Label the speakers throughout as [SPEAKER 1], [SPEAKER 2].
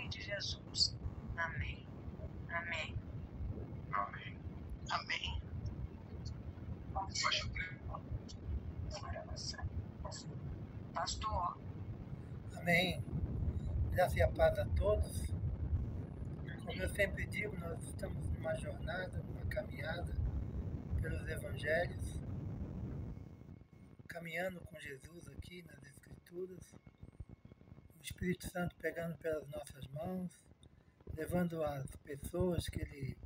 [SPEAKER 1] de Jesus. Amém. Amém.
[SPEAKER 2] Amém.
[SPEAKER 3] Amém.
[SPEAKER 1] Pastor.
[SPEAKER 4] Amém. Graça e a paz a todos. Como eu sempre digo, nós estamos numa jornada, numa caminhada pelos Evangelhos, caminhando com Jesus aqui nas Escrituras, o Espírito Santo pegando pelas nossas mãos, levando as pessoas que Ele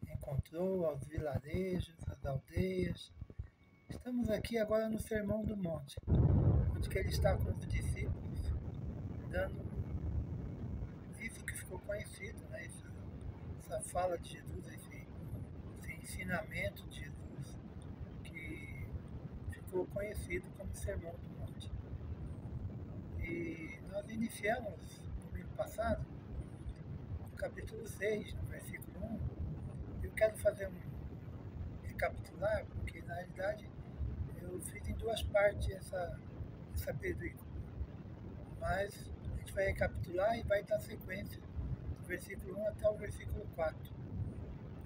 [SPEAKER 4] encontrou, aos vilarejos, às aldeias. Estamos aqui agora no Sermão do Monte, onde que Ele está com os discípulos, dando isso que ficou conhecido, né? Essa fala de Jesus, esse ensinamento de Jesus, que ficou conhecido como Sermão do Monte. E nós iniciamos, no domingo passado, no capítulo 6, no versículo 1. Eu quero fazer recapitular, porque na realidade eu fiz em duas partes essa película. Mas a gente vai recapitular e vai dar sequência do versículo 1 até o versículo 4.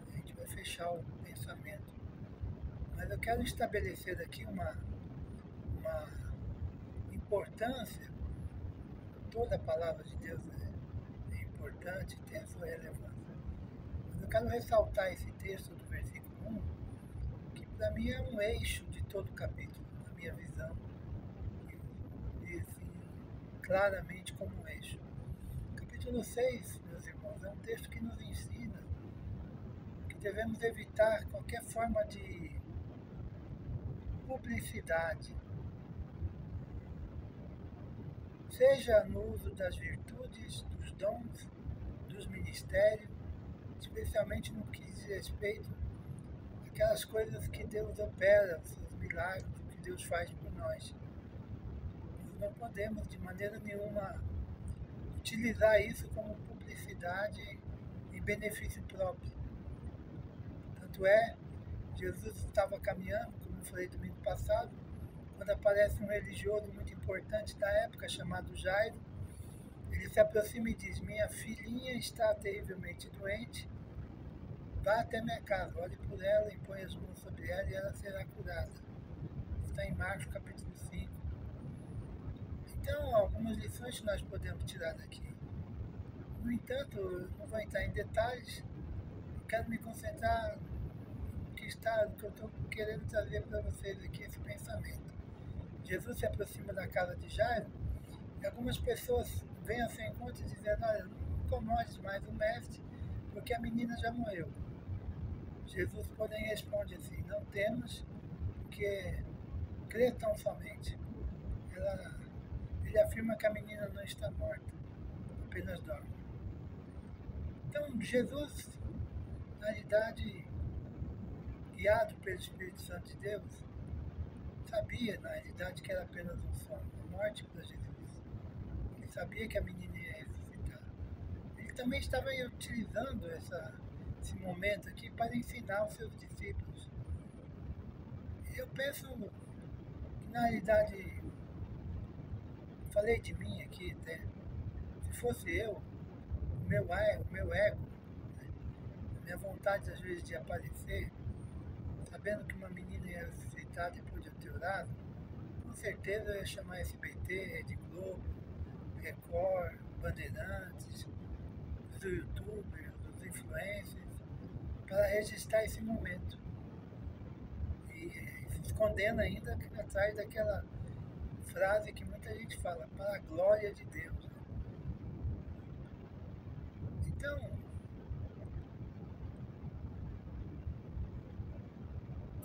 [SPEAKER 4] A gente vai fechar o pensamento. Mas eu quero estabelecer aqui uma importância. Toda a palavra de Deus é importante, tem a sua relevância. Mas eu quero ressaltar esse texto do versículo 1, que para mim é um eixo de todo o capítulo, na minha visão. E assim, claramente como um eixo. Capítulo 6, meus irmãos, é um texto que nos ensina que devemos evitar qualquer forma de publicidade, seja no uso das virtudes, dos dons, dos ministérios, especialmente no que diz respeito àquelas coisas que Deus opera, os seus milagres, o que Deus faz por nós. Nós não podemos, de maneira nenhuma, utilizar isso como publicidade em benefício próprio. Tanto é, Jesus estava caminhando, como eu falei domingo passado, quando aparece um religioso muito importante da época, chamado Jairo. Ele se aproxima e diz: minha filhinha está terrivelmente doente, vá até minha casa, olhe por ela, impõe as mãos sobre ela e ela será curada. Está em Marcos capítulo 5. Então, algumas lições que nós podemos tirar daqui. No entanto, eu não vou entrar em detalhes, eu quero me concentrar no que eu estou querendo trazer para vocês aqui, esse pensamento. Jesus se aproxima da casa de Jairo e algumas pessoas vêm ao seu encontro dizendo: olha, não incomodes mais o mestre, porque a menina já morreu. Jesus, porém, responde assim: não temos, porque crê tão somente. Ele afirma que a menina não está morta, apenas dorme. Então, Jesus, na realidade, guiado pelo Espírito Santo de Deus, sabia, na realidade, que era apenas um sonho, uma morte para Jesus. Ele sabia que a menina ia ressuscitar. Ele também estava utilizando esse momento aqui para ensinar os seus discípulos. Eu penso que, na realidade, falei de mim aqui até, se fosse eu, o meu ego, né, a minha vontade às vezes de aparecer, sabendo que uma menina ia ressuscitar depois de eu ter orado, com certeza eu ia chamar SBT, Rede Globo, Record, Bandeirantes, os youtubers, os influencers, para registrar esse momento. E se escondendo ainda atrás daquela frase que muita gente fala: para a glória de Deus. Então,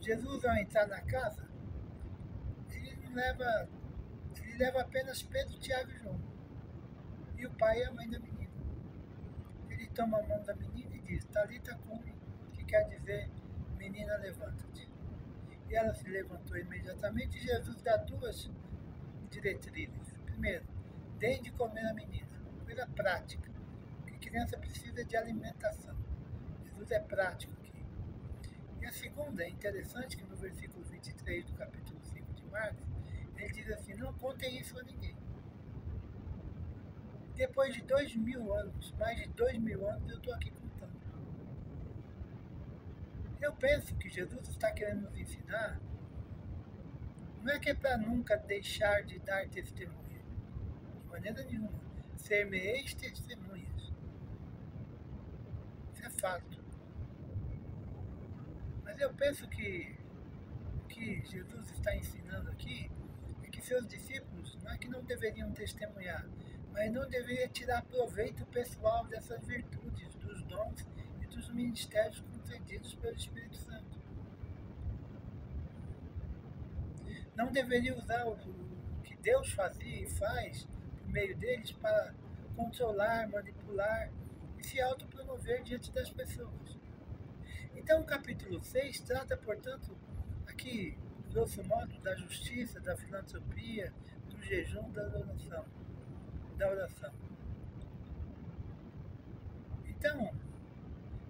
[SPEAKER 4] Jesus, ao entrar na casa, ele leva apenas Pedro, Tiago e João, e o pai e a mãe da menina. Ele toma a mão da menina e diz: Talita cumi, que quer dizer: menina, levanta-te. E ela se levantou imediatamente. E Jesus dá duas diretrizes. Primeiro, deem de comer a menina, coisa prática, porque criança precisa de alimentação. Jesus é prático aqui. E a segunda é interessante, que no versículo 23 do capítulo 5 de Marcos, ele diz assim: não contem isso a ninguém. Depois de 2000 anos, mais de 2000 anos, eu estou aqui contando. Eu penso que Jesus está querendo nos ensinar, não é que é para nunca deixar de dar testemunha, de maneira nenhuma. Ser-me-eis testemunhas. Isso é fato. Mas eu penso que o que Jesus está ensinando aqui é que seus discípulos não é que não deveriam testemunhar, mas não deveriam tirar proveito pessoal dessas virtudes, dos dons e dos ministérios concedidos pelo Espírito Santo. Não deveria usar o que Deus fazia e faz por meio deles para controlar, manipular e se autopromover diante das pessoas. Então, o capítulo 6 trata, portanto, aqui, grosso modo, da justiça, da filantropia, do jejum, da oração. Então,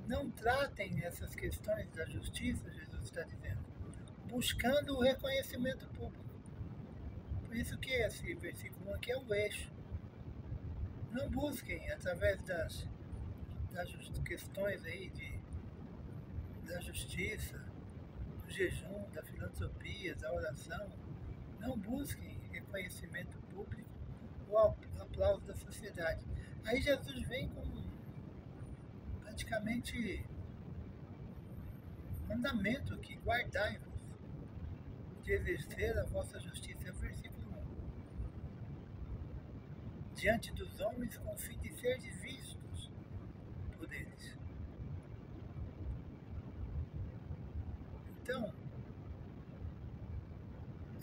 [SPEAKER 4] não tratem essas questões da justiça, Jesus está dizendo, buscando o reconhecimento público. Por isso que esse versículo aqui é o eixo. Não busquem através das questões aí da justiça, do jejum, da filantropia, da oração. Não busquem reconhecimento público ou aplauso da sociedade. Aí Jesus vem com praticamente mandamento aqui, guardai-vos de exercer a vossa justiça. É o versículo 1. Diante dos homens, com o fim de ser vistos por eles. Então,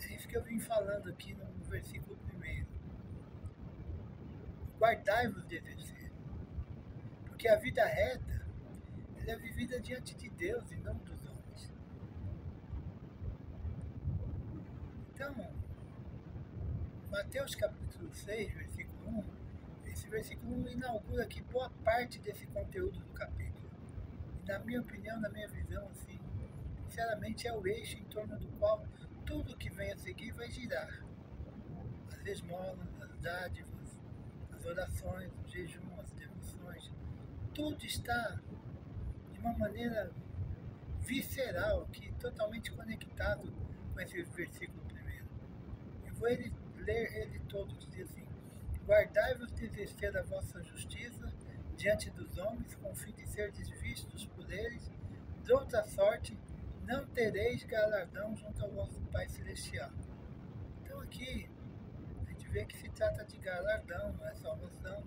[SPEAKER 4] é isso que eu vim falando aqui no versículo 1. Guardai-vos de exercer. Porque a vida reta, ela é vivida diante de Deus e não dos homens. Então, Mateus capítulo 6, versículo 1, esse versículo 1 inaugura aqui boa parte desse conteúdo do capítulo. E na minha opinião, na minha visão, assim, sinceramente é o eixo em torno do qual tudo que vem a seguir vai girar. As esmolas, as dádivas, as orações, o jejum, as devoções, tudo está de uma maneira visceral aqui, totalmente conectado com esse versículo primeiro. Eu vou ler ele todo, diz assim: guardai-vos de exercer a vossa justiça diante dos homens, com o fim de ser vistos por eles, de outra sorte não tereis galardão junto ao vosso Pai Celestial. Então aqui a gente vê que se trata de galardão, não é salvação.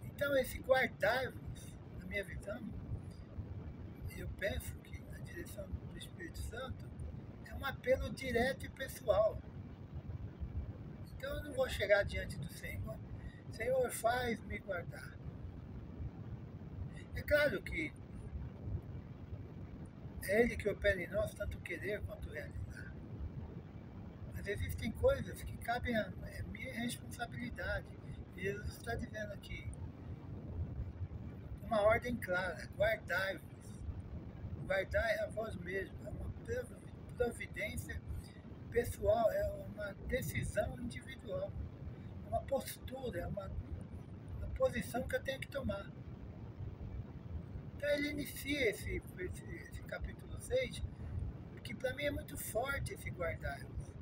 [SPEAKER 4] Então esse guardai-vos, na minha visão, eu penso que na direção do Espírito Santo é um apelo direto e pessoal. Então eu não vou chegar diante do Senhor. Senhor, faz-me guardar. É claro que é Ele que opera em nós tanto querer quanto realizar. Mas existem coisas que cabem a minha responsabilidade. E Jesus está dizendo aqui uma ordem clara: guardai-vos. Guardai a vós mesmos. É uma providência pessoal, é uma decisão individual, é uma postura, é uma posição que eu tenho que tomar. Então ele inicia esse capítulo 6, que para mim é muito forte esse guardar-vos.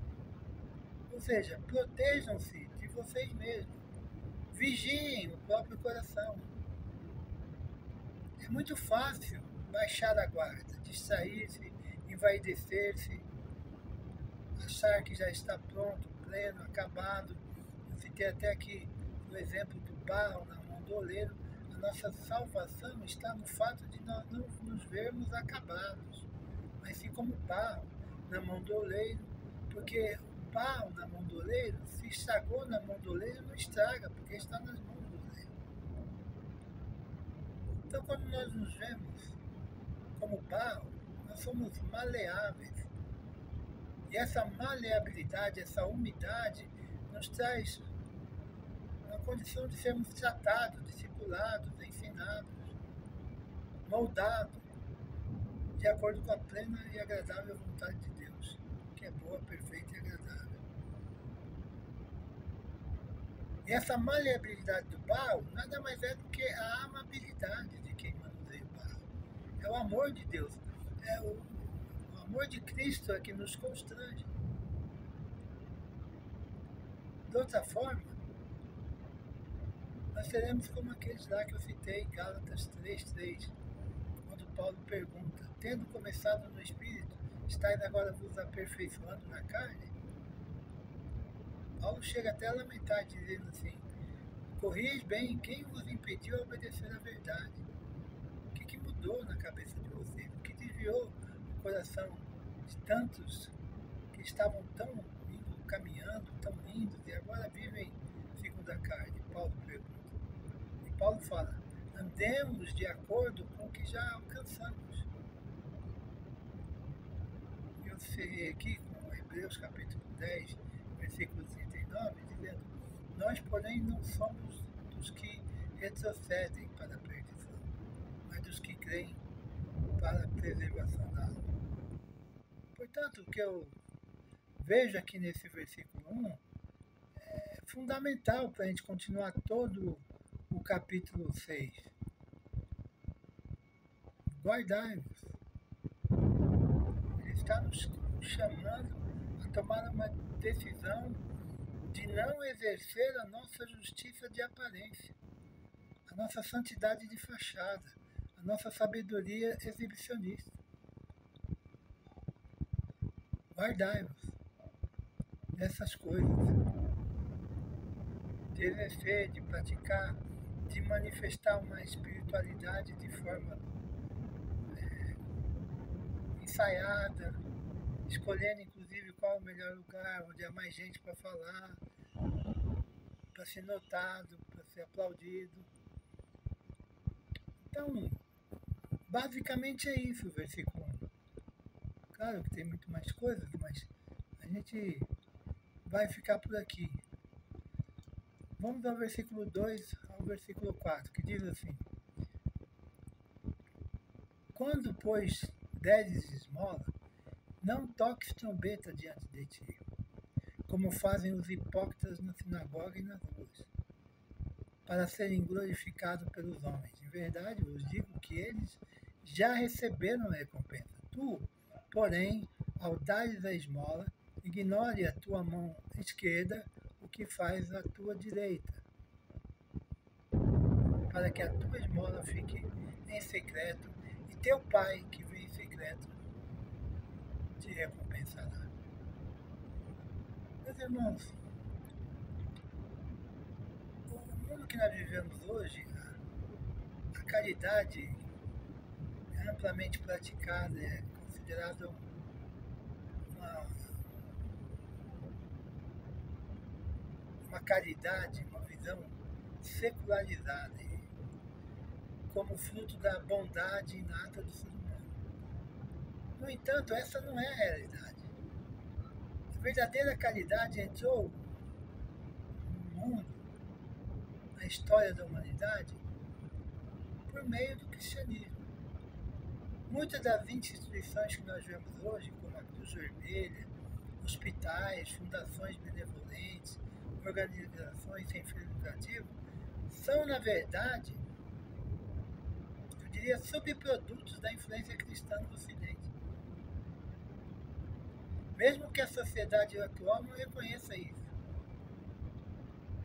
[SPEAKER 4] Ou seja, protejam-se de vocês mesmos, vigiem o próprio coração. É muito fácil baixar a guarda, distrair-se, envaidecer-se, achar que já está pronto, pleno, acabado. Eu citei até aqui o exemplo do barro na mão do oleiro. A nossa salvação está no fato de nós não nos vermos acabados, mas sim como barro na mão do oleiro, porque o barro na mão do oleiro, se estragou na mão do oleiro, não estraga, porque está nas mãos do oleiro. Então, quando nós nos vemos como barro, nós somos maleáveis. E essa maleabilidade, essa umidade, nos traz a condição de sermos tratados, discipulados, ensinados, moldados, de acordo com a plena e agradável vontade de Deus, que é boa, perfeita e agradável. E essa maleabilidade do barro nada mais é do que a amabilidade de quem manuseia o barro. É o amor de Deus. É o amor de Cristo é que nos constrange. De outra forma, nós seremos como aqueles lá que eu citei, Gálatas 3:3, quando Paulo pergunta: tendo começado no Espírito, estáis agora vos aperfeiçoando na carne? Paulo chega até a lamentar, dizendo assim: corrieis bem, quem vos impediu a obedecer à verdade? O que mudou na cabeça de vocês? O que desviou o coração de tantos que estavam tão indo, caminhando, tão lindos e agora vivem segundo a carne? Paulo pergunta. E Paulo fala: andemos de acordo com o que já alcançamos. Eu serei aqui com Hebreus capítulo 10, versículo 39, dizendo: nós, porém, não somos dos que retrocedem para a perdição, mas dos que creem para a preservação da alma. Portanto, o que eu vejo aqui nesse versículo 1 é fundamental para a gente continuar todo o capítulo 6. Guardai-vos. Ele está nos chamando a tomar uma decisão de não exercer a nossa justiça de aparência, a nossa santidade de fachada, a nossa sabedoria exibicionista. Guardai-vos dessas coisas, de exercer, de praticar, de manifestar uma espiritualidade de forma ensaiada, escolhendo inclusive qual é o melhor lugar, onde há mais gente para falar, para ser notado, para ser aplaudido. Então, basicamente é isso o versículo 1. Claro que tem muito mais coisas, mas a gente vai ficar por aqui. Vamos ao versículo 2 ao versículo 4, que diz assim: quando, pois, deres esmola, não toques trombeta diante de ti, como fazem os hipócritas na sinagoga e nas ruas, para serem glorificados pelos homens. Em verdade, vos digo que eles já receberam a recompensa. Tu, porém, ao dares a esmola, ignore a tua mão esquerda o que faz a tua direita, para que a tua esmola fique em secreto, e teu Pai, que vem em secreto, te recompensará. Meus irmãos, o mundo que nós vivemos hoje, a caridade é amplamente praticada, é considerada uma caridade, uma visão secularizada, como fruto da bondade inata do ser humano. No entanto, essa não é a realidade. A verdadeira caridade entrou no mundo, na história da humanidade, por meio do cristianismo. Muitas das instituições que nós vemos hoje, como a Cruz Vermelha, hospitais, fundações benevolentes, organizações sem fins lucrativos, são, na verdade, eu diria, subprodutos da influência cristã no Ocidente. Mesmo que a sociedade atual não reconheça isso.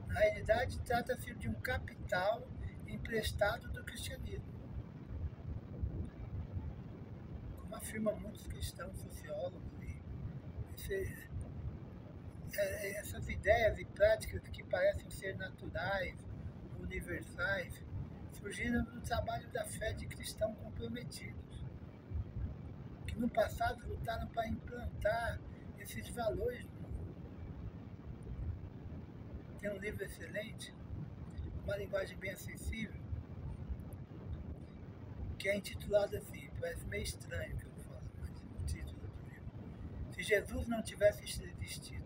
[SPEAKER 4] Na realidade, trata-se de um capital emprestado do cristianismo. Como afirmam muitos cristãos, sociólogos, essas ideias e práticas que parecem ser naturais, universais, surgiram do trabalho da fé de cristãos comprometidos, que no passado lutaram para implantar esses valores no mundo. Tem um livro excelente, uma linguagem bem acessível, que é intitulado assim, parece meio estranho que eu vou falar, mas o título do livro: Se Jesus não tivesse existido,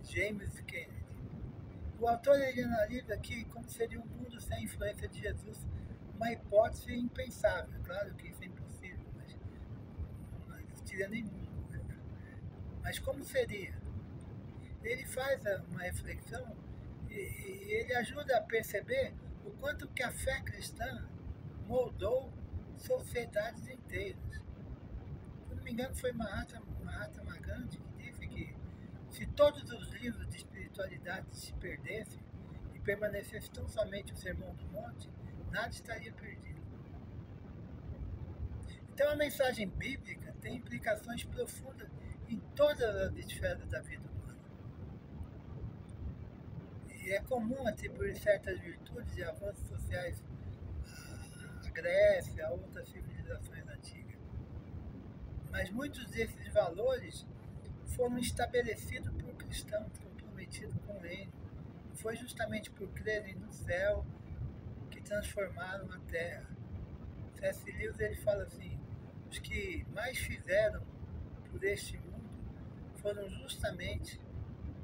[SPEAKER 4] James Kennedy. O autor analisa aqui como seria um mundo sem a influência de Jesus, uma hipótese impensável. Claro que isso é impossível, mas não existiria nem mundo. Mas como seria? Ele faz uma reflexão E ele ajuda a perceber o quanto que a fé cristã moldou sociedades inteiras. Se não me engano, foi Mahatma Gandhi que disse que se todos os livros de espiritualidade se perdessem e permanecesse tão somente o Sermão do Monte, nada estaria perdido. Então a mensagem bíblica tem implicações profundas em todas as esferas da vida humana. E é comum atribuir certas virtudes e avanços sociais à Grécia, a outras civilizações antigas. Mas muitos desses valores foram estabelecidos por cristãos comprometidos com o reino. Foi justamente por crerem no céu que transformaram a terra. C.S. Lewis ele fala assim: os que mais fizeram por este mundo foram justamente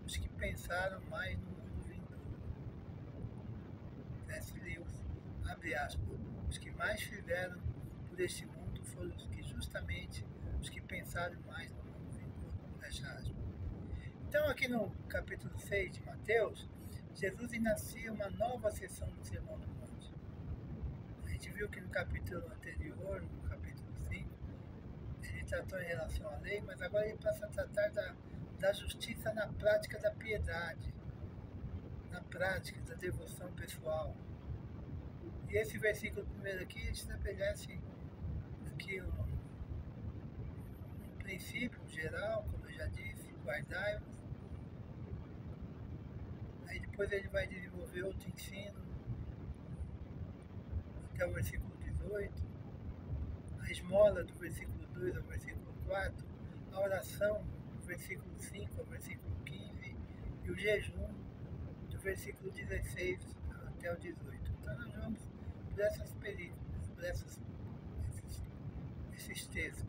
[SPEAKER 4] os que pensaram mais no mundo vindouro. C.S. Lewis, abre aspas, os que mais fizeram por este mundo foram justamente os que pensaram mais no mundo vindouro. Fecha aspas. Então aqui no capítulo 6 de Mateus, Jesus inicia uma nova sessão do Sermão do Monte. A gente viu que no capítulo anterior, no capítulo 5, ele tratou em relação à lei, mas agora ele passa a tratar da justiça na prática da piedade, na prática da devoção pessoal. E esse versículo primeiro aqui estabelece aqui um princípio geral, como eu já disse, guardai-vos. Aí depois ele vai desenvolver outro ensino, até o versículo 18, a esmola do versículo 2 ao versículo 4, a oração do versículo 5 ao versículo 15 e o jejum do versículo 16 até o 18. Então nós vamos por essas películas, por esses textos.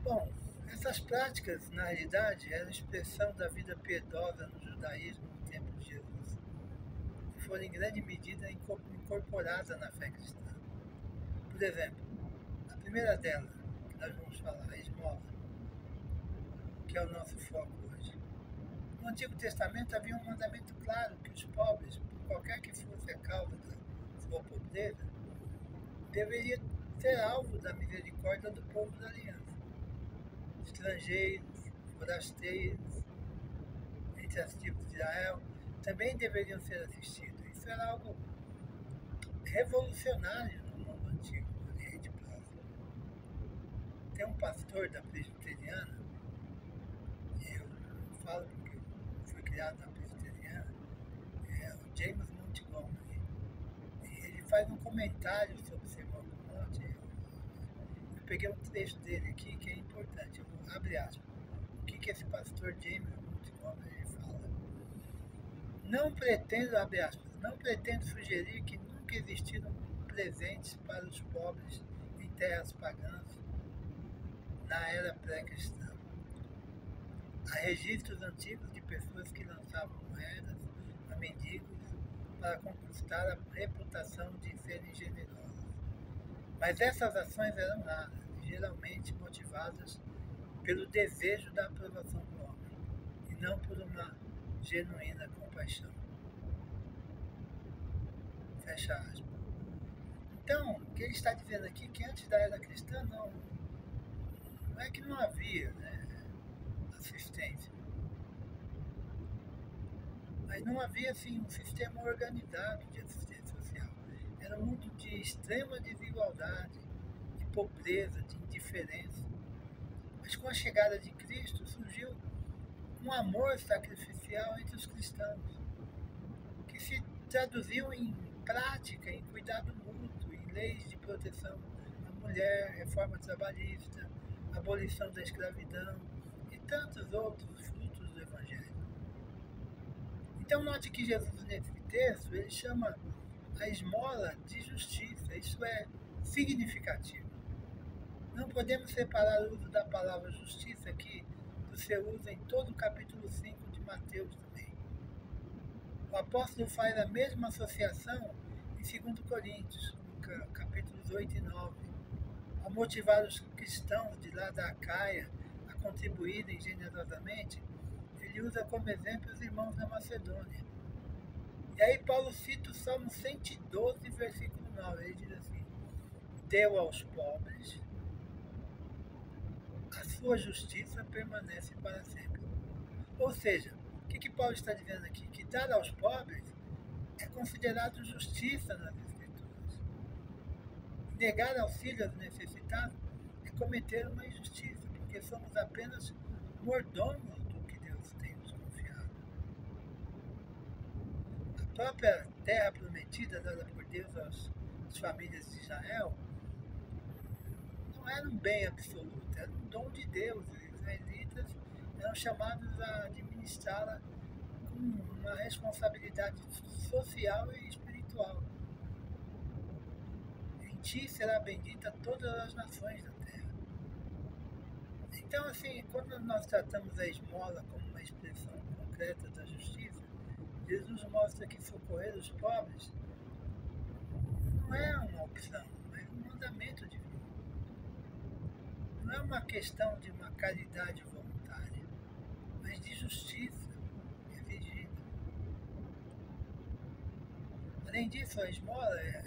[SPEAKER 4] Bom, essas práticas, na realidade, eram expressão da vida piedosa no judaísmo no tempo de Jesus e foram em grande medida incorporadas na fé cristã. Por exemplo, a primeira delas, que nós vamos falar, a esmola, que é o nosso foco hoje. No Antigo Testamento havia um mandamento claro que os pobres, por qualquer que fosse a causa da sua pobreza, deveriam ser alvo da misericórdia do povo da aliança. Estrangeiros, forasteiros, entre as tribos de Israel, também deveriam ser assistidos. Isso era algo revolucionário no mundo antigo, no Oriente Próximo. Tem um pastor da presbiteriana, eu falo porque eu fui criado na presbiteriana, é o James Montgomery. E ele faz um comentário sobre o Sermão do Monte. Eu peguei um trecho dele aqui que é importante. Eu vou abrir aspas. O que esse pastor James Montgomery fala? Não pretendo, abre aspas, não pretendo sugerir que nunca existiram presentes para os pobres em terras pagãs na era pré-cristã. Há registros antigos de pessoas que lançavam moedas a mendigos para conquistar a reputação de serem generosas. Mas essas ações eram raras, geralmente motivadas pelo desejo da aprovação do homem, e não por uma genuína compaixão. Fecha aspas. Então, o que ele está dizendo aqui é que antes da era cristã não é que não havia, né, assistência. Mas não havia assim, um sistema organizado de assistência social. Era um mundo de extrema desigualdade, de pobreza, de indiferença. Mas com a chegada de Cristo surgiu um amor sacrificial entre os cristãos, que se traduziu em prática, em cuidado mútuo, em leis de proteção à mulher, reforma trabalhista, abolição da escravidão e tantos outros frutos do Evangelho. Então note que Jesus nesse texto, ele chama a esmola de justiça, isso é significativo. Não podemos separar o uso da palavra justiça aqui do seu uso em todo o capítulo 5 de Mateus também. O apóstolo faz a mesma associação em 2 Coríntios, capítulos 8 e 9, ao motivar os cristãos de lá da Acaia a contribuírem generosamente. Ele ele usa como exemplo os irmãos da Macedônia. E aí Paulo cita o Salmo 112, versículo 9. Ele diz assim: deu aos pobres, a sua justiça permanece para sempre. Ou seja, o que Paulo está dizendo aqui? Que dar aos pobres é considerado justiça nas Escrituras. Negar auxílio aos necessitados é cometer uma injustiça, porque somos apenas mordomos do que Deus tem nos confiado. A própria terra prometida dada por Deus às famílias de Israel não era um bem absoluto, era um dom de Deus. Os israelitas eram chamados a administrá-la com uma responsabilidade social e espiritual. Em ti será bendita todas as nações da terra. Então, assim, quando nós tratamos a esmola como uma expressão concreta da justiça, Jesus mostra que socorrer os pobres não é uma opção, mas um mandamento divino. Não é uma questão de uma caridade voluntária, mas de justiça exigida. Além disso, a esmola é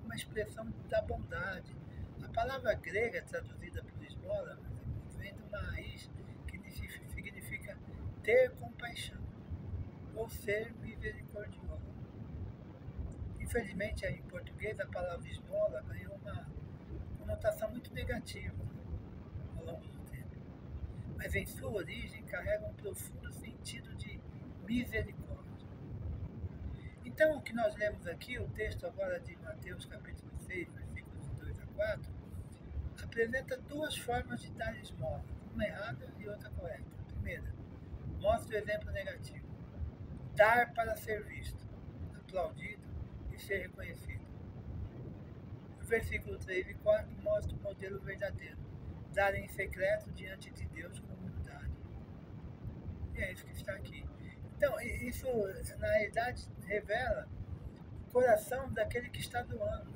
[SPEAKER 4] uma expressão da bondade. A palavra grega traduzida por esmola vem de uma raiz que significa ter compaixão ou ser misericordioso. Infelizmente, em português, a palavra esmola ganhou uma conotação muito negativa ao longo do tempo. Mas em sua origem carrega um profundo sentido de misericórdia. Então, o que nós lemos aqui, o texto agora de Mateus capítulo 6, versículos 2 a 4, apresenta duas formas de dar esmola, uma errada e outra correta. A primeira, mostra o exemplo negativo. Dar para ser visto, aplaudido e ser reconhecido. O versículo 3 e 4 mostra o modelo verdadeiro. Dar em secreto diante de Deus com humildade. E é isso que está aqui. Então, isso, na realidade, revela o coração daquele que está doando.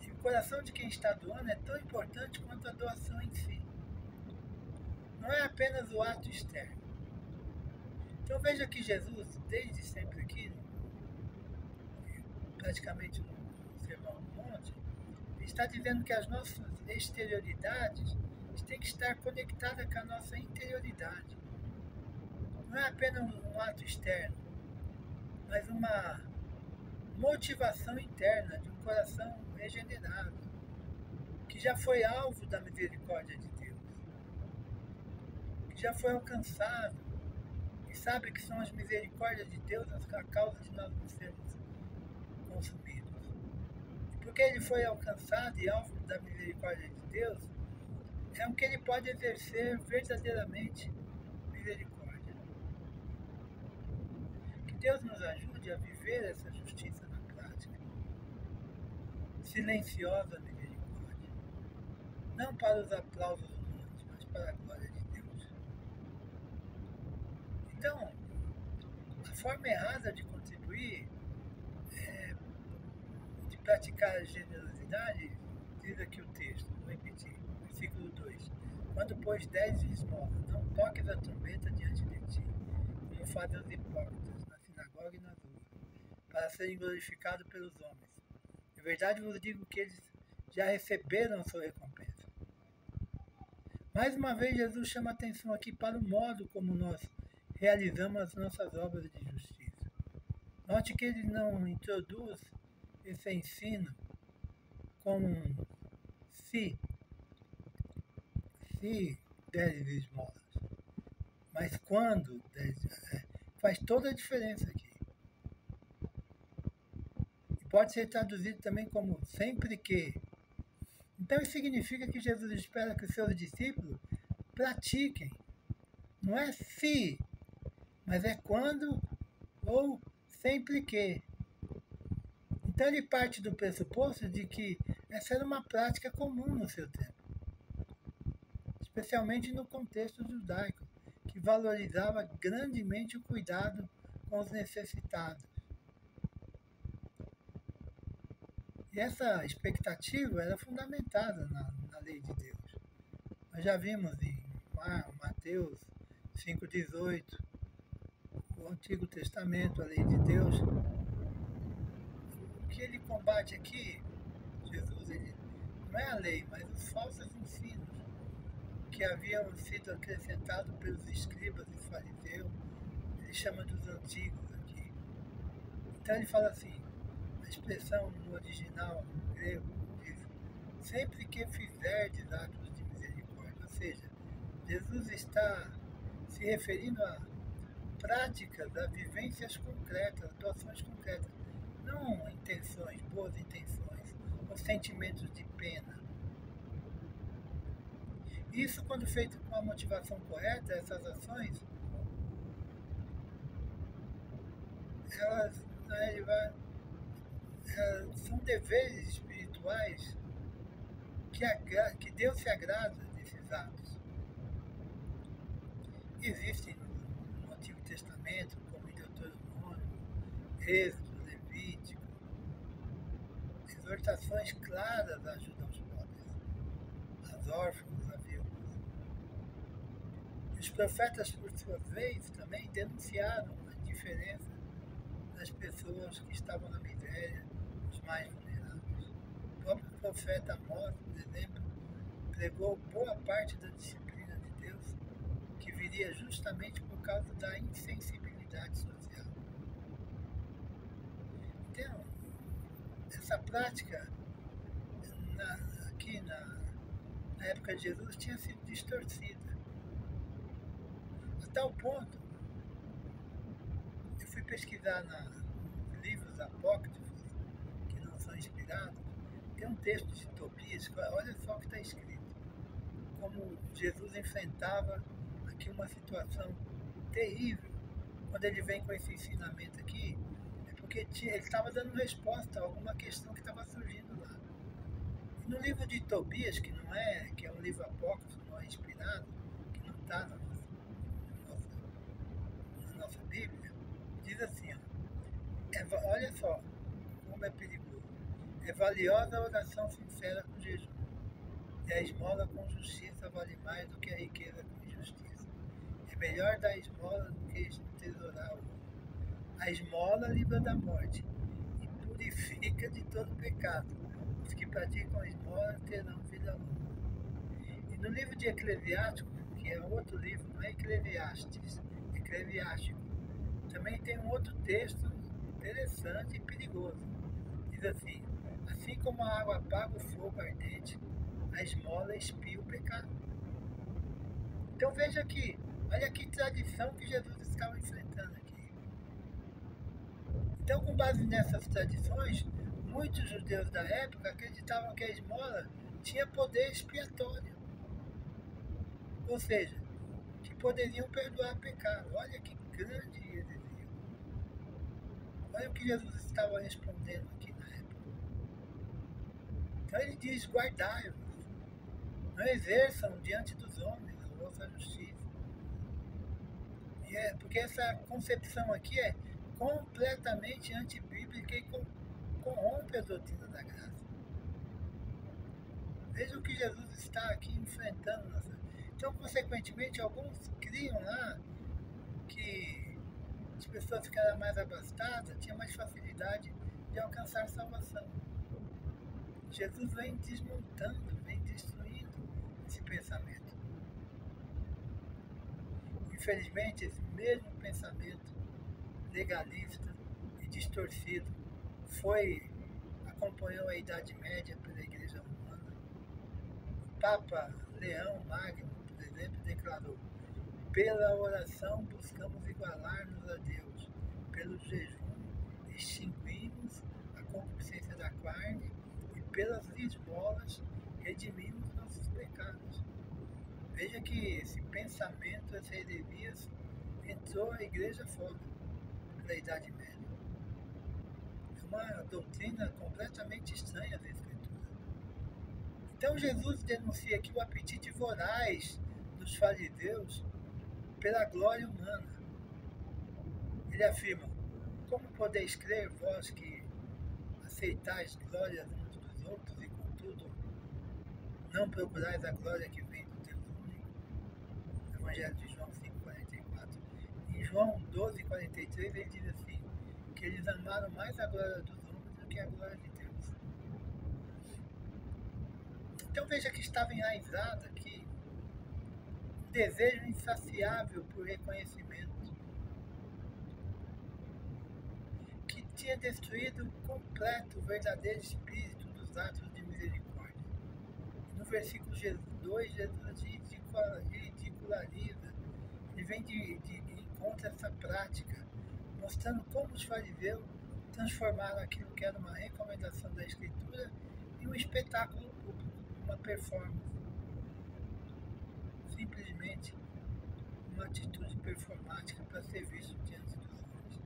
[SPEAKER 4] E o coração de quem está doando é tão importante quanto a doação em si. Não é apenas o ato externo. Então, veja que Jesus, desde sempre aqui, praticamente no Sermão do Monte, está dizendo que as nossas exterioridades têm que estar conectadas com a nossa interioridade. Não é apenas um ato externo, mas uma motivação interna de um coração regenerado, que já foi alvo da misericórdia de Deus, que já foi alcançado e sabe que são as misericórdias de Deus a causa de nós não sermos consumidos. E porque ele foi alcançado e alvo da misericórdia de Deus, é o que ele pode exercer verdadeiramente misericórdia. Que Deus nos ajude a viver essa justiça na prática. Silenciosa misericórdia. Não para os aplausos humanos, mas para a glória de Deus. Então, a forma errada de contribuir, de praticar a generosidade, diz aqui o texto, vou repetir, versículo 2. Quando, pois, deres esmola, não toques a trombeta diante de ti, como fazem os hipócritas, na sinagoga e nas ruas, para serem glorificados pelos homens. De verdade vos digo que eles já receberam a sua recompensa. Mais uma vez, Jesus chama a atenção aqui para o modo como nós realizamos as nossas obras de justiça. Note que ele não introduz esse ensino como um se deres esmolas, mas quando faz toda a diferença aqui. E pode ser traduzido também como sempre que. Então isso significa que Jesus espera que os seus discípulos pratiquem. Não é se, mas é quando ou sempre que. Então ele parte do pressuposto de que essa era uma prática comum no seu tempo, especialmente no contexto judaico, que valorizava grandemente o cuidado com os necessitados. E essa expectativa era fundamentada na lei de Deus. Nós já vimos em Mateus 5,18, o Antigo Testamento, a lei de Deus. O que ele combate aqui, Jesus, ele, não é a lei, mas os falsos ensinos que haviam sido acrescentados pelos escribas e fariseus. Ele chama dos antigos aqui. Então ele fala assim, a expressão no original grego diz, sempre que fizerdes atos de misericórdia, ou seja, Jesus está se referindo a práticas, a vivências concretas, atuações concretas, não intenções, boas intenções, ou sentimentos de pena. Isso, quando feito com a motivação correta, essas ações, elas são deveres espirituais que Deus se agrada desses atos. Existem no Antigo Testamento, como em Deuteronômio, Êxodo, Levítico, exortações claras da ajuda aos pobres, aos órfãos, a viúvas. Os profetas, por sua vez, também denunciaram a indiferença das pessoas que estavam na miséria, os mais vulneráveis. O próprio profeta Amós, por exemplo, pregou boa parte da disciplina de Deus, que viria justamente por causa da insensibilidade social. Então, essa prática, aqui na época de Jesus, tinha sido distorcida. A tal ponto, eu fui pesquisar nos livros apócrifos, que não são inspirados, tem um texto de Tobias, olha só o que está escrito. Como Jesus enfrentava aqui uma situação terrível. Quando ele vem com esse ensinamento aqui, é porque ele estava dando resposta a alguma questão que estava surgindo lá. E no livro de Tobias, que é um livro apócrifo, não é inspirado, que não está na nossa Bíblia, diz assim, ó, olha só como é perigoso. É valiosa a oração sincera com jejum, e a esmola com justiça vale mais do que a riqueza com injustiça. É melhor dar esmola do que entesourar ouro. A esmola livra da morte e purifica de todo pecado. Os que praticam a esmola terão vida longa. E no livro de Eclesiástico, que é outro livro, não é Eclesiastes, Eclesiástico, também tem um outro texto interessante e perigoso. Diz assim, assim como a água apaga o fogo ardente, a esmola expia o pecado. Então veja aqui, olha que tradição que Jesus estava enfrentando aqui. Então, com base nessas tradições, muitos judeus da época acreditavam que a esmola tinha poder expiatório. Ou seja, que poderiam perdoar pecado. Olha que grande heresia. Olha o que Jesus estava respondendo aqui na época. Então ele diz, guardai-vos, não exerçam diante dos homens a vossa justiça. E porque essa concepção aqui é completamente antibíblica e corrompe a doutrina da graça. Veja o que Jesus está aqui enfrentando. Então, consequentemente, alguns criam lá que as pessoas que eram mais abastadas tinham mais facilidade de alcançar salvação. Jesus vem desmontando, vem destruindo esse pensamento. Infelizmente, esse mesmo pensamento legalista e distorcido acompanhou a Idade Média pela Igreja Romana. O Papa Leão Magno, por exemplo, declarou: pela oração buscamos igualar-nos a Deus, pelo jejum extinguimos a concupiscência da carne e pelas esmolas redimimos nossos pecados. Veja que esse pensamento, essa heresia, entrou a igreja fora da Idade Média. É uma doutrina completamente estranha da Escritura. Então Jesus denuncia aqui o apetite voraz dos fariseus pela glória humana. Ele afirma: como podeis crer, vós que aceitais glórias uns dos outros e, contudo, não procurais a glória que vem do Deus único? Evangelho de João 5,44. Em João 12:43, ele diz assim, que eles amaram mais a glória dos homens do que a glória de Deus. Então veja que estava enraizado aqui um desejo insaciável por reconhecimento, que tinha destruído completo o verdadeiro espírito dos atos de misericórdia. No versículo 2, Jesus ridiculariza, ele vem de encontro a essa prática, mostrando como os fariseus transformaram aquilo que era uma recomendação da Escritura em um espetáculo público, uma performance. Simplesmente uma atitude performática para ser visto diante dos homens.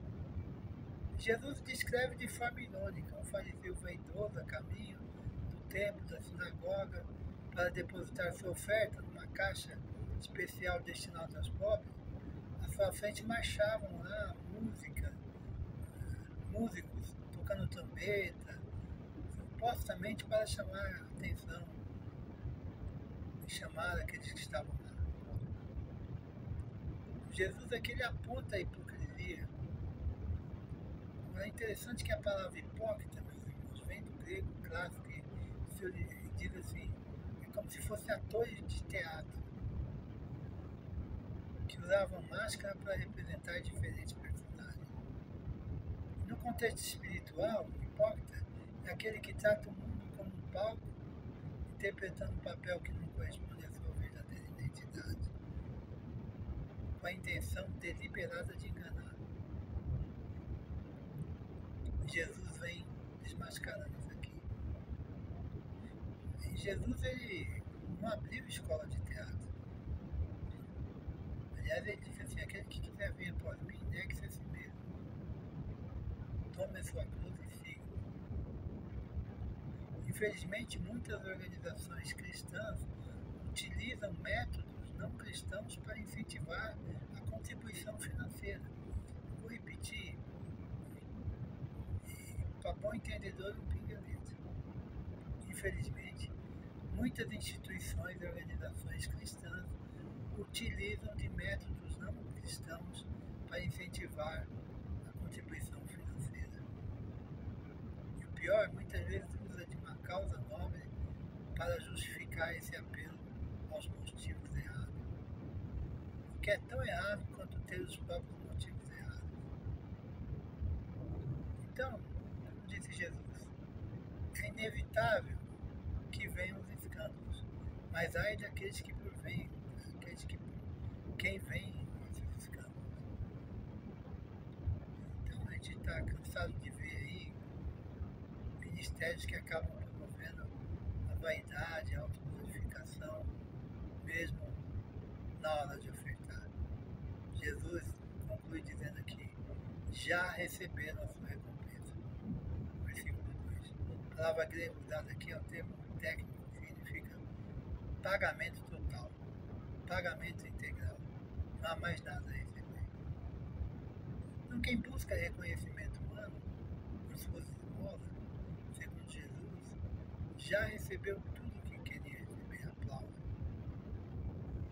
[SPEAKER 4] Jesus descreve de forma irônica um fariseu vaidoso a caminho do templo, da sinagoga, para depositar sua oferta numa caixa especial destinada aos pobres. À sua frente marchavam lá músicos tocando trombeta, supostamente para chamar a atenção e chamar aqueles que estavam lá. Jesus aqui ele aponta a hipocrisia. É interessante que a palavra hipócrita, meus irmãos, vem do grego clássico e diz assim, é como se fossem atores de teatro que usavam máscara para representar diferentes personagens. No contexto espiritual, o hipócrita é aquele que trata o mundo como um palco, interpretando um papel que não corresponde à sua verdadeira identidade, com a intenção deliberada de enganar. Jesus vem desmascarando isso aqui. E Jesus ele não abriu escola de teatro. Aliás, ele disse assim, aquele que quiser vir após mim, negue-se a si mesmo. Tome a sua cruz e siga. Infelizmente, muitas organizações cristãs utilizam métodos não cristãos para incentivar a contribuição financeira. Vou repetir, para bom entendedor, um pinga-letra. Infelizmente, muitas instituições e organizações cristãs utilizam de métodos não cristãos para incentivar a contribuição financeira. E o pior, muitas vezes usa de uma causa nobre para justificar esse apelo aos motivos errados. O que é tão errado quanto ter os próprios motivos errados. Então, como disse Jesus, é inevitável que venham os escândalos, mas ai daqueles que porvenham, quem vem esses escândalos. Então a gente está cansado de ver aí ministérios que acabam promovendo a vaidade, a autoglorificação, mesmo na hora de ofertar. Jesus conclui dizendo aqui, já receberam a sua recompensa. Versículo 2. A palavra grega usada aqui é um termo técnico que significa pagamento total, pagamento integral. Não há mais nada a receber. Então quem busca reconhecimento humano por suas esmolas, segundo Jesus, já recebeu tudo o que queria receber, aplauso.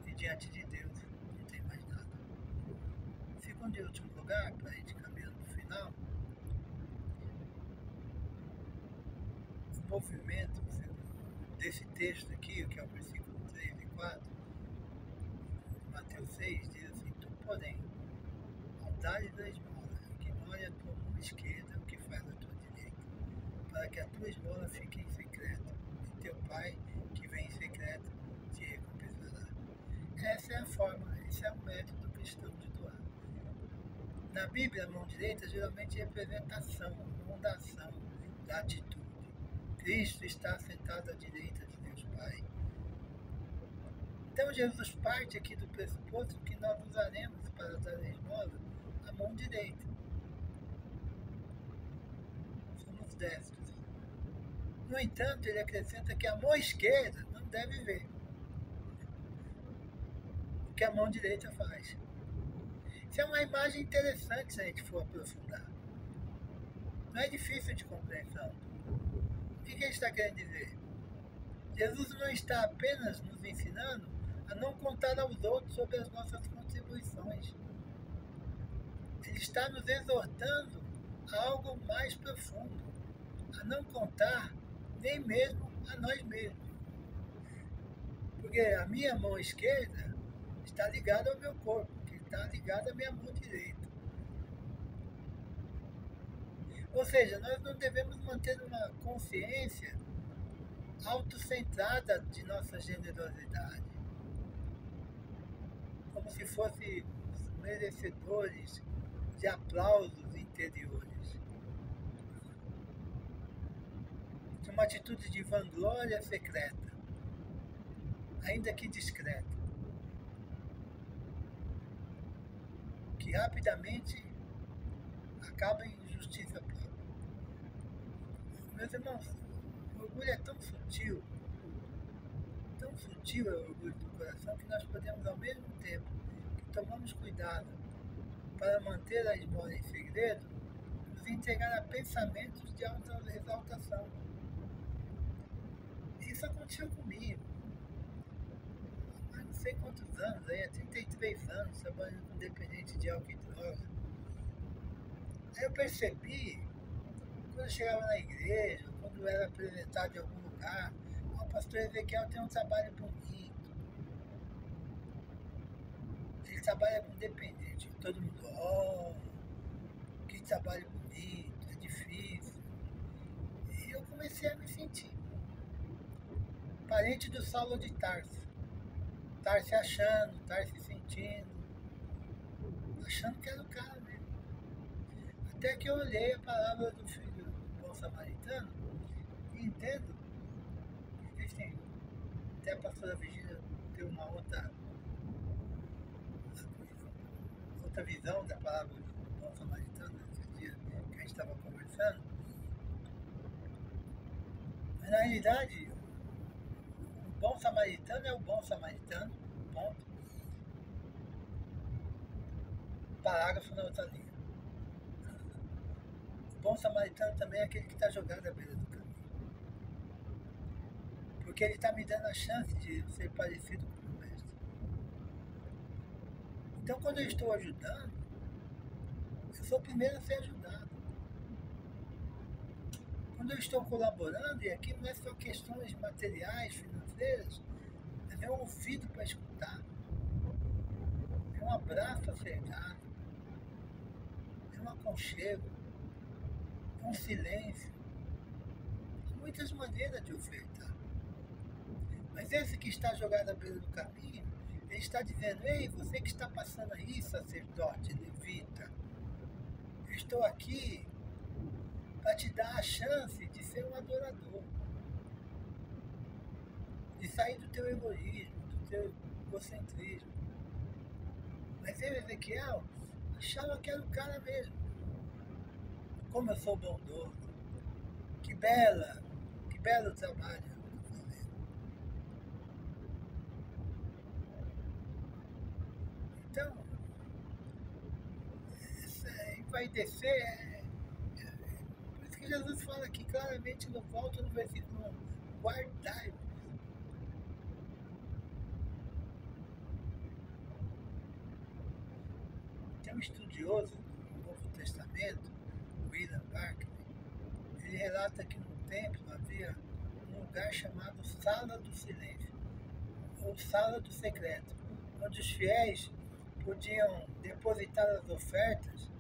[SPEAKER 4] E diante de Deus não tem mais nada. Segundo e último lugar, para a gente caminhando para o final, o movimento desse texto aqui, que é o versículo 3 e 4, Mateus 6, diz assim, tu, porém, ao dares da esmola, ignore a tua mão esquerda o que faz a tua direita, para que a tua esmola fique em secreto, e teu Pai, que vem em secreto, te recompensará. Essa é a forma, esse é o método cristão de doar. Na Bíblia, a mão direita geralmente representa ação, a mão da ação, da atitude. Cristo está sentado à direita de Deus Pai. Então Jesus parte aqui do pressuposto que nós usaremos para dar a esmola a mão direita. Somos destros. No entanto, ele acrescenta que a mão esquerda não deve ver o que a mão direita faz. Isso é uma imagem interessante se a gente for aprofundar. Não é difícil de compreensão. O que ele está querendo dizer? Jesus não está apenas nos ensinando a não contar aos outros sobre as nossas contribuições. ele está nos exortando a algo mais profundo, a não contar nem mesmo a nós mesmos. Porque a minha mão esquerda está ligada ao meu corpo, que está ligada à minha mão direita. Ou seja, nós não devemos manter uma consciência autocentrada de nossa generosidade, como se fossem merecedores de aplausos interiores, de uma atitude de vanglória secreta, ainda que discreta, que rapidamente acaba em justiça própria. Meus irmãos, o orgulho é tão sutil é o orgulho do coração, que nós podemos, ao mesmo tempo que tomamos cuidado para manter a esmola em segredo, nos entregar a pensamentos de auto-exaltação. Isso aconteceu comigo. Há não sei quantos anos, há 33 anos, trabalhando com dependente de álcool e droga. Aí eu percebi, quando eu chegava na igreja, quando eu era apresentado em algum lugar, o pastor Ezequiel tem um trabalho bonito. Ele trabalha com dependente. Todo mundo, que trabalho bonito, é difícil. E eu comecei a me sentir parente do Saulo de Tarso. Tarso se achando, Tarso se sentindo, achando que era o cara mesmo. Até que eu olhei a palavra do filho do bom samaritano e entendo que existem, até a pastora Virgínia tem uma outra visão da palavra do bom samaritano nesses dias que a gente estava conversando. Mas na realidade, o bom samaritano é o bom samaritano, ponto. Parágrafo na outra linha. O bom samaritano também é aquele que está jogado à beira do caminho. Porque ele está me dando a chance de ser parecido com o mestre. Então, quando eu estou ajudando, eu sou o primeiro a ser ajudado. Quando eu estou colaborando, e aqui não é só questões materiais, financeiras, mas é um ouvido para escutar, é um abraço a ser dado, é um aconchego, é um silêncio. Há muitas maneiras de ofertar. Mas esse que está jogado à beira do caminho, ele está dizendo: ei, você que está passando aí, sacerdote, levita, eu estou aqui para te dar a chance de ser um adorador, de sair do teu egoísmo, do teu egocentrismo. Mas eu, Ezequiel, achava que era o cara mesmo. Como eu sou bondoso, que belo trabalho eu estou fazendo. Então, isso aí vai descer. Por isso que Jesus fala aqui claramente, no volta no versículo 1, guardai-vos. Tem um estudioso do Novo Testamento, William Barclay, ele relata que no templo havia um lugar chamado Sala do Silêncio, ou Sala do Secreto, onde os fiéis podiam depositar as ofertas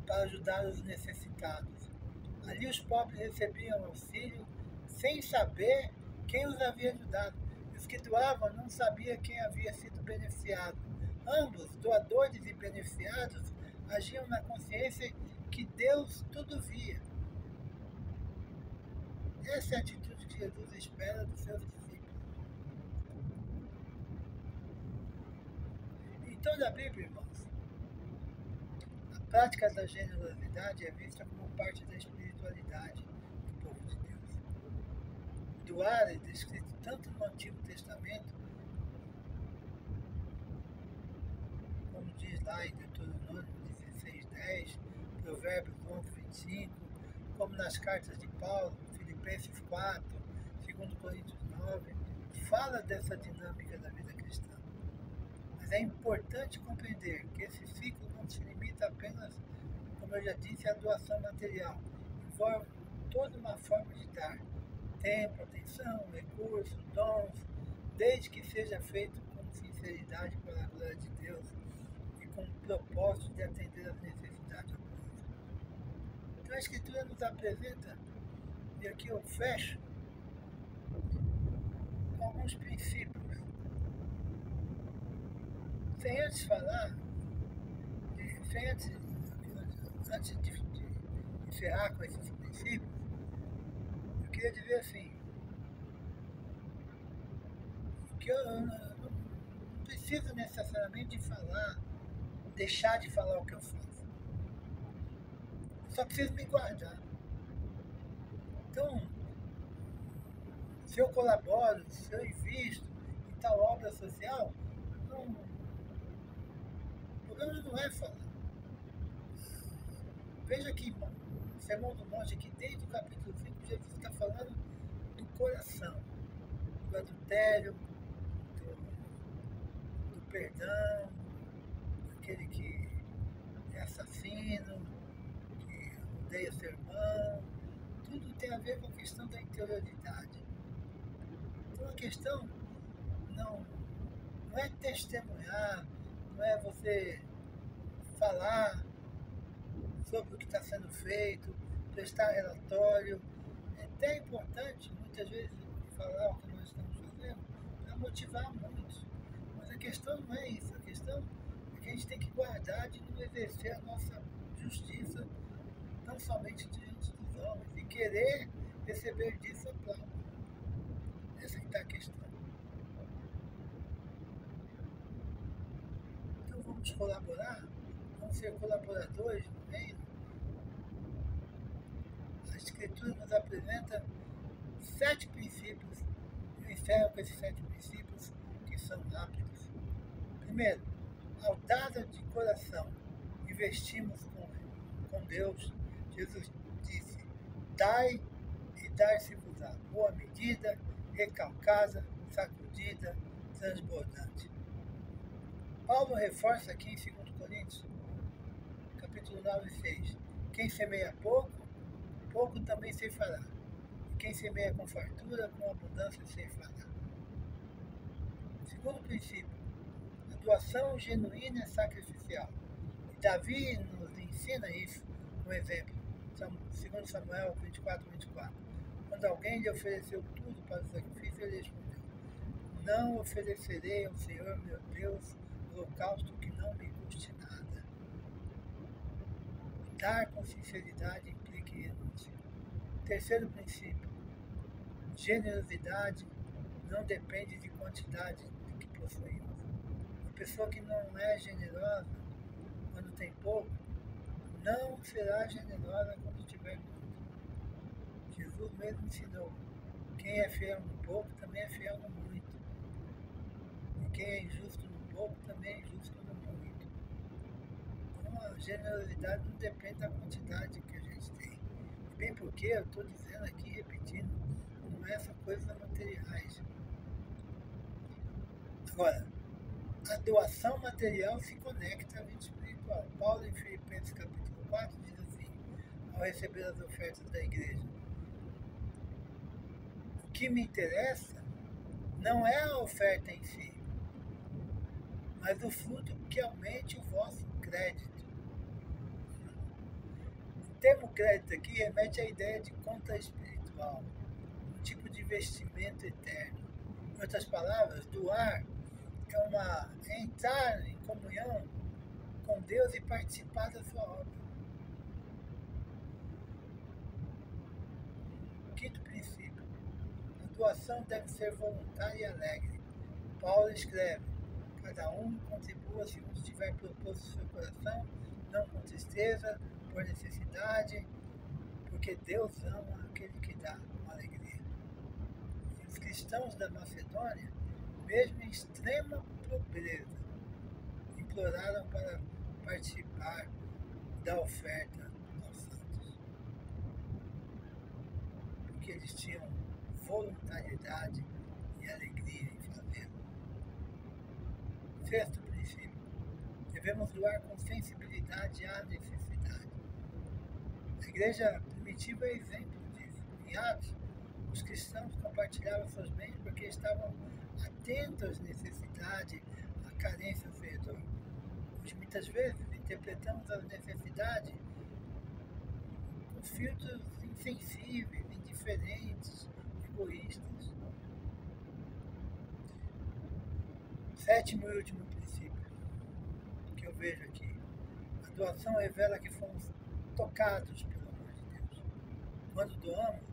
[SPEAKER 4] para ajudar os necessitados. Ali os pobres recebiam auxílio sem saber quem os havia ajudado. Os que doavam não sabiam quem havia sido beneficiado. Ambos, doadores e beneficiados, agiam na consciência que Deus tudo via. Essa é a atitude que Jesus espera dos seus discípulos. Em toda a Bíblia, irmãos, a prática da generosidade é vista como parte da espiritualidade do povo de Deus. Doar é descrito tanto no Antigo Testamento, como diz lá em Deuteronômio 16:10, Provérbios 11:25, como nas cartas de Paulo, Filipenses 4, 2 Coríntios 9, fala dessa dinâmica da vida cristã. Mas Mas é importante compreender que esse ciclo não se limita apenas, como eu já disse, à doação material. Envolve toda uma forma de dar tempo, atenção, recursos, dons, desde que seja feito com sinceridade para a glória de Deus e com o propósito de atender às necessidades humanas. Então a Escritura nos apresenta, e aqui eu fecho, com alguns princípios. Sem antes falar, antes de encerrar com esses princípios, eu queria dizer assim, que eu não preciso necessariamente falar, deixar de falar o que eu faço. Eu só preciso me guardar. Então, se eu colaboro, se eu invisto em tal obra social, o problema não é falar. Veja que o Sermão do Monte, aqui desde o capítulo 5, Jesus está falando do coração, do adultério, do perdão, daquele que é assassino, que odeia seu irmão. Tudo tem a ver com a questão da interioridade. Então a questão não é testemunhar, não é você falar sobre o que está sendo feito, prestar relatório. É até importante, muitas vezes, falar o que nós estamos fazendo para motivar muitos. Mas a questão não é isso. A questão é que a gente tem que guardar de não exercer a nossa justiça, não somente diante dos homens, e querer receber disso aplauso. Essa que está a questão. Então vamos colaborar, vamos ser colaboradores no reino. A Escritura nos apresenta 7 princípios, e eu encerro com esses 7 princípios que são rápidos. Primeiro, aldada de coração, investimos com Deus. Jesus disse, dai e dar-se-vos-á, boa medida, recalcada, sacudida, transbordante. Paulo reforça aqui em 2 Coríntios, capítulo 9 e 6, quem semeia pouco, pouco também ceifará. E quem semeia com fartura, com abundância ceifará. Segundo princípio, a doação genuína é sacrificial. E Davi nos ensina isso, um exemplo, 2 Samuel 24, 24. Quando alguém lhe ofereceu tudo para o sacrifício, ele respondeu, não oferecerei ao Senhor meu Deus holocausto que não me custe nada. Dar com sinceridade implica em renúncia. Terceiro princípio, generosidade não depende de quantidade que possuímos. A pessoa que não é generosa quando tem pouco, não será generosa quando tiver muito. Jesus mesmo ensinou, quem é fiel no pouco também é fiel no muito. E quem é injusto no pouco também é injusto no muito. Então a generosidade não depende da quantidade que a gente tem. Bem porque eu estou dizendo aqui, repetindo, não é essa coisa materiais. Agora, a doação material se conecta à vida espiritual. Paulo, em Filipenses capítulo 4, diz assim, ao receber as ofertas da igreja, o que me interessa não é a oferta em si, mas o fruto que aumente o vosso crédito. O termo crédito aqui remete à ideia de conta espiritual, um tipo de investimento eterno. Em outras palavras, doar é entrar em comunhão com Deus e participar da sua obra. Quinto princípio, a doação deve ser voluntária e alegre. Paulo escreve, cada um contribua segundo tiver proposto no seu coração, não com tristeza, por necessidade, porque Deus ama aquele que dá com alegria. E os cristãos da Macedônia, mesmo em extrema pobreza, imploraram para participar da oferta aos santos. Porque eles tinham voluntariedade e alegria em fazê-lo. Sexto princípio, Devemos doar com sensibilidade à necessidade. A igreja primitiva é exemplo disso. Em Atos, os cristãos compartilhavam seus bens porque estavam atentos às necessidades, à carência ao seu redor. Hoje, muitas vezes, interpretamos as necessidades com filtros insensíveis, indiferentes, egoístas. Sétimo e último princípio que eu vejo aqui. A doação revela que fomos tocados pelo amor de Deus. Quando doamos,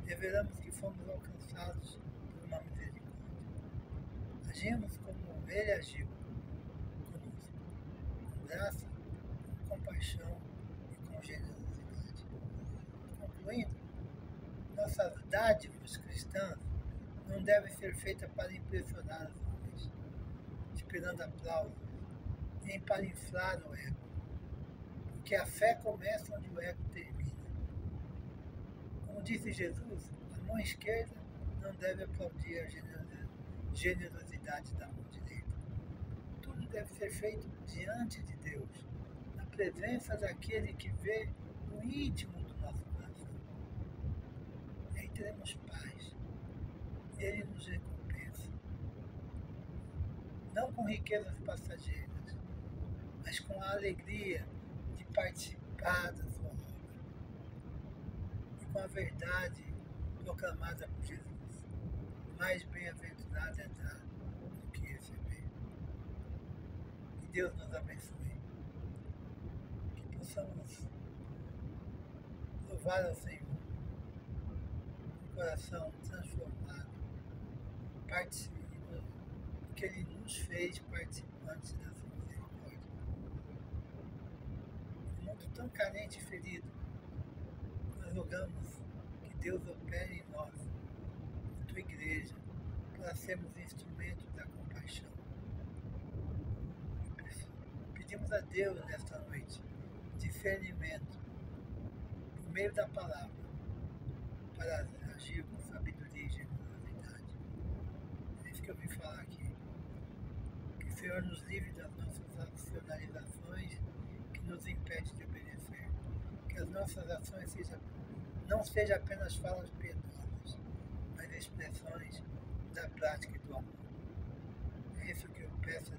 [SPEAKER 4] revelamos que fomos alcançados por uma misericórdia. Agimos como Ele agiu conosco, com graça, com compaixão e com generosidade. Concluindo, nossas dádivas cristãs não devem ser feitas para impressionar os homens, esperando aplausos, nem para inflar o ego, porque a fé começa onde o ego termina. Como disse Jesus, a mão esquerda não deve aplaudir a generosidade da mão direita. Tudo deve ser feito diante de Deus, na presença daquele que vê o íntimo do nosso coração. E aí teremos paz. Ele nos recompensa. Não com riquezas passageiras, mas com a alegria de participar da sua obra. E com a verdade proclamada por Jesus. Mais bem-aventurado é dar do que receber. Que Deus nos abençoe. Que possamos louvar ao Senhor com o coração transformado, participando, porque Ele nos fez participantes da sua misericórdia. Um mundo tão carente e ferido, nós rogamos que Deus opere em nós, na tua igreja, para sermos instrumentos da compaixão. Pedimos a Deus nesta noite discernimento por meio da palavra para agir com sabedoria e generosidade. É isso que eu vim falar aqui. Que o Senhor nos livre das nossas racionalizações que nos impedem de obedecer. Que as nossas ações não sejam apenas falas piedosas, mas expressões da prática e do amor. É isso que eu peço a